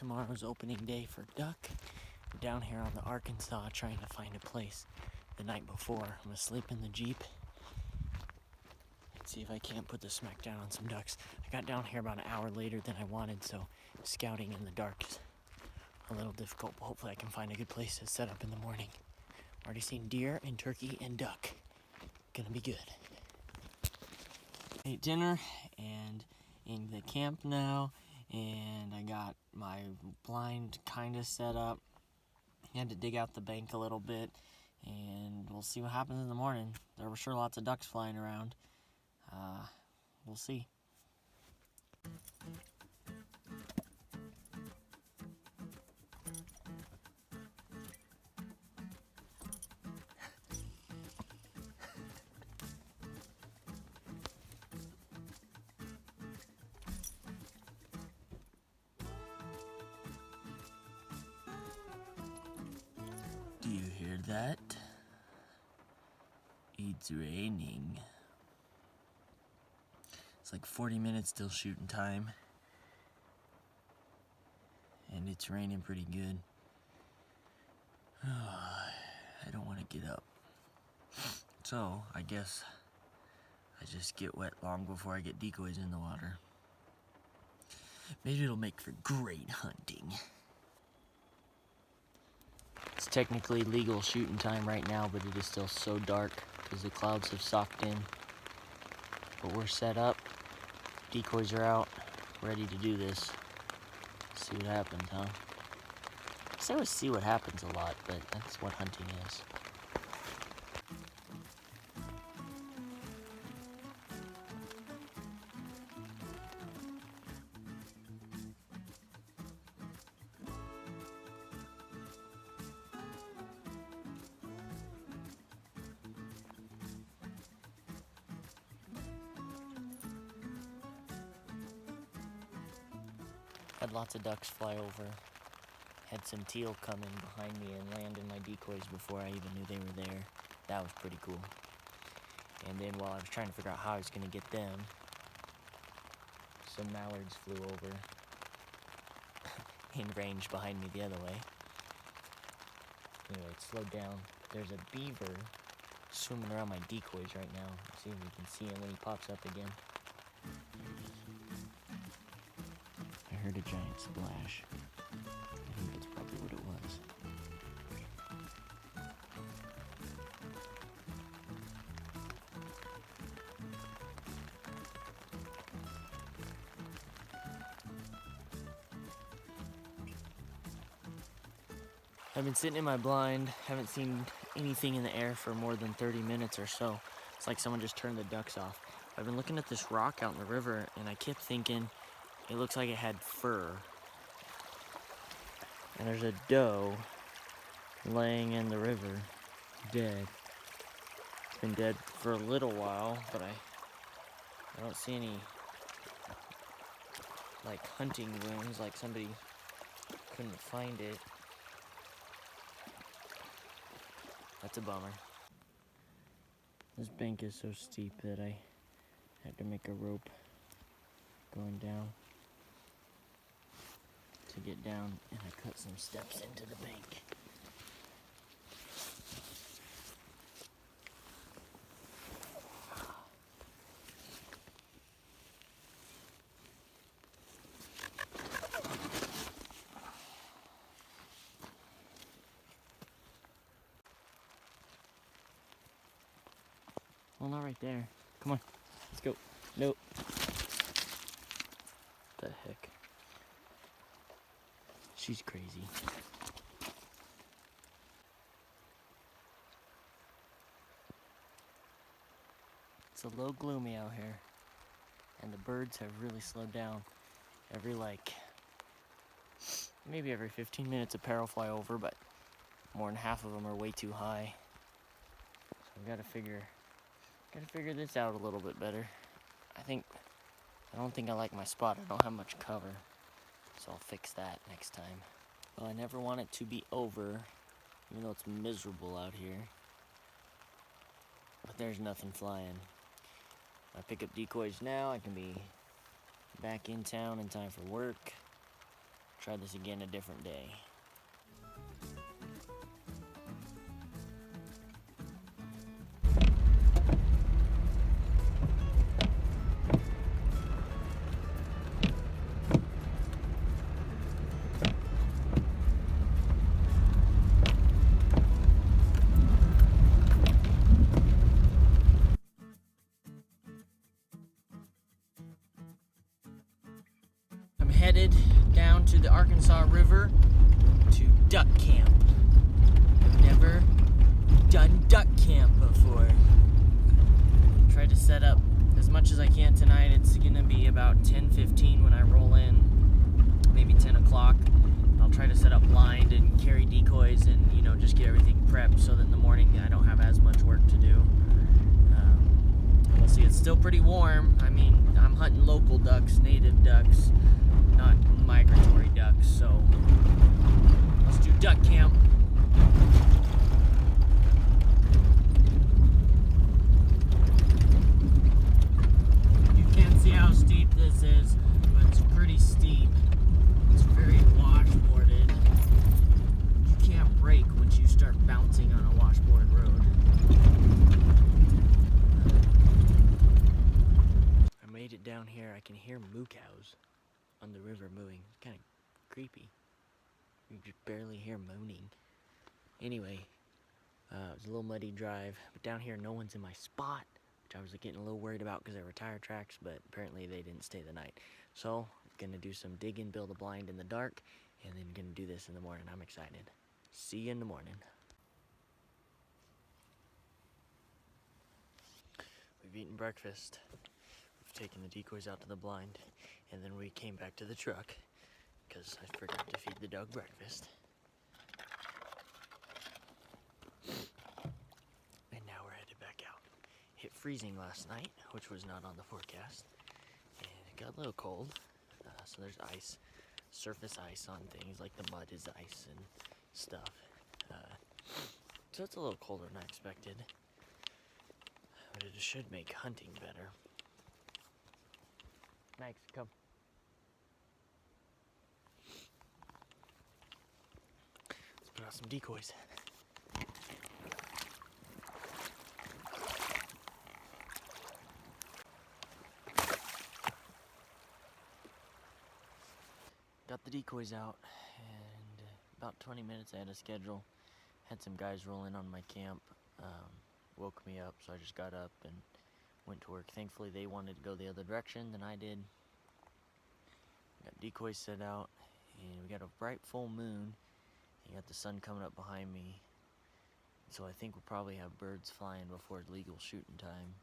tomorrow's opening day for duck. I'm down here on the Arkansas trying to find a place the night before. I'm gonna sleep in the Jeep and see if I can't put the smack down on some ducks. I got down here about an hour later than I wanted, so scouting in the dark is a little difficult, but hopefully I can find a good place to set up in the morning. Already seen deer and turkey and duck. Gonna be good. Ate dinner and in the camp now, and I got my blind kind of set up. I had to dig out the bank a little bit, and we'll see what happens in the morning. There were sure lots of ducks flying around. We'll see. Do you hear that? It's raining. It's like 40 minutes till shooting time. And it's raining pretty good. I don't want to get up. So, I guess I just get wet long before I get decoys in the water. Maybe it'll make for great hunting. It's technically legal shooting time right now, but it is still so dark because the clouds have socked in. But we're set up, decoys are out, ready to do this. See what happens, huh? I always see what happens a lot, but that's what hunting is. Had lots of ducks fly over. Had some teal come in behind me and land in my decoys before I even knew they were there. That was pretty cool. And then while I was trying to figure out how I was going to get them, some mallards flew over in range behind me the other way. Anyway, it slowed down. There's a beaver swimming around my decoys right now. Let's see if we can see him when he pops up again. I heard a giant splash. I think that's probably what it was. I've been sitting in my blind, haven't seen anything in the air for more than 30 minutes or so. It's like someone just turned the ducks off. I've been looking at this rock out in the river, and I kept thinking it looks like it had fur. And there's a doe laying in the river, dead. It's been dead for a little while, but I don't see any like hunting wounds, like somebody couldn't find it. That's a bummer. This bank is so steep that I had to make a rope going down to get down, and I cut some steps into the bank. Well, not right there. Come on, let's go. Nope. What the heck? She's crazy. It's a little gloomy out here, and the birds have really slowed down. Maybe every 15 minutes a pair will fly over, but more than half of them are way too high. So we gotta figure this out a little bit better. I don't think I like my spot. I don't have much cover, so I'll fix that next time. Well, I never want it to be over, even though it's miserable out here. But there's nothing flying. If I pick up decoys now, I can be back in town in time for work. Try this again a different day. I'm headed down to the Arkansas River to duck camp. I've never done duck camp before. Tried to set up as much as I can tonight. It's gonna be about 10:15 when I roll in, maybe 10 o'clock. I'll try to set up blind and carry decoys and, you know, just get everything prepped so that in the morning I don't have as much work to do. We'll see. It's still pretty warm. I mean, I'm hunting local ducks, native ducks, not migratory ducks, so let's do duck camp. You can't see how steep this is, but it's pretty steep. It's very washboarded. You can't brake once you start bouncing on a washboard road. I made it down here. I can hear moo cows on the river mooing. It's kind of creepy. You just barely hear mooning. Anyway, it was a little muddy drive, but down here no one's in my spot, which I was getting a little worried about because there were tire tracks, but apparently they didn't stay the night. So, gonna do some digging, build a blind in the dark, and then gonna do this in the morning. I'm excited. See you in the morning. We've eaten breakfast. We've taken the decoys out to the blind, and then we came back to the truck because I forgot to feed the dog breakfast. And now we're headed back out. Hit freezing last night, which was not on the forecast, and it got a little cold. So there's ice, surface ice on things, like the mud is ice and stuff. So it's a little colder than I expected, but it should make hunting better. Max, come. Let's put out some decoys. Got the decoys out, and about 20 minutes ahead of schedule. Had some guys roll in on my camp, woke me up, so I just got up and went to work. Thankfully, they wanted to go the other direction than I did. Got decoys set out, and we got a bright full moon. You got the sun coming up behind me, so I think we'll probably have birds flying before legal shooting time.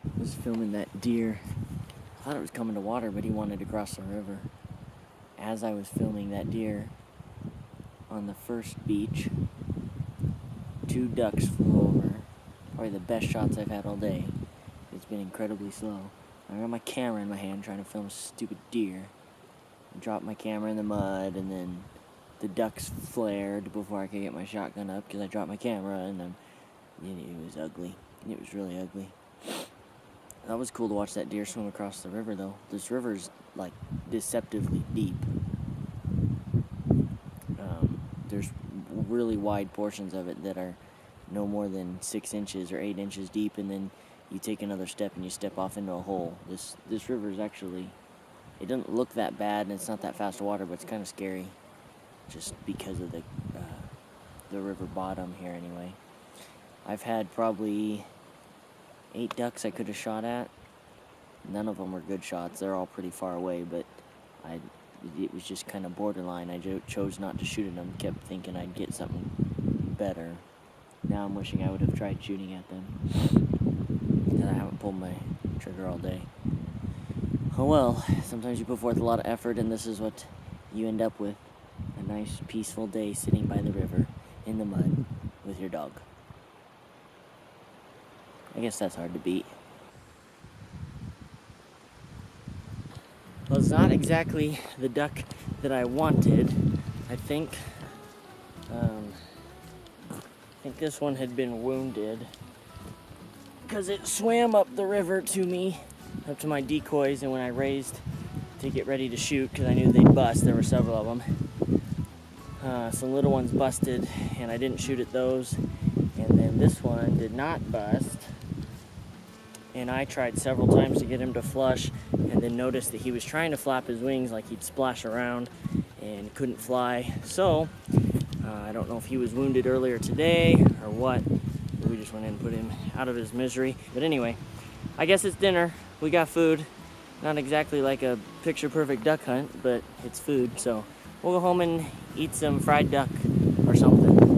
I was filming that deer. I thought it was coming to water, but he wanted to cross the river. As I was filming that deer on the first beach, 2 ducks flew over. Probably the best shots I've had all day. It's been incredibly slow. I got my camera in my hand trying to film a stupid deer. I dropped my camera in the mud, and then the ducks flared before I could get my shotgun up because I dropped my camera, and then it was ugly. It was really ugly. That was cool to watch that deer swim across the river, though. This river's, like, deceptively deep. There's really wide portions of it that are no more than 6 inches or 8 inches deep, and then you take another step and you step off into a hole. This river is actually, it doesn't look that bad, and it's not that fast water, but it's kind of scary, just because of the river bottom here anyway. I've had probably 8 ducks I could have shot at. None of them were good shots. They're all pretty far away, but it was just kind of borderline. I chose not to shoot at them, kept thinking I'd get something better. Now I'm wishing I would have tried shooting at them. And I haven't pulled my trigger all day. Oh well, sometimes you put forth a lot of effort, and this is what you end up with. A nice, peaceful day sitting by the river in the mud with your dog. I guess that's hard to beat. Well, it's not exactly the duck that I wanted. I think this one had been wounded because it swam up the river to me, up to my decoys, and when I raised to get ready to shoot, because I knew they'd bust, there were several of them. Some little ones busted, and I didn't shoot at those, and then this one did not bust. And I tried several times to get him to flush, and then noticed that he was trying to flap his wings like he'd splash around and couldn't fly. So I don't know if he was wounded earlier today or what. We just went in and put him out of his misery. But anyway, I guess it's dinner. We got food. Not exactly like a picture-perfect duck hunt, but it's food. So we'll go home and eat some fried duck or something.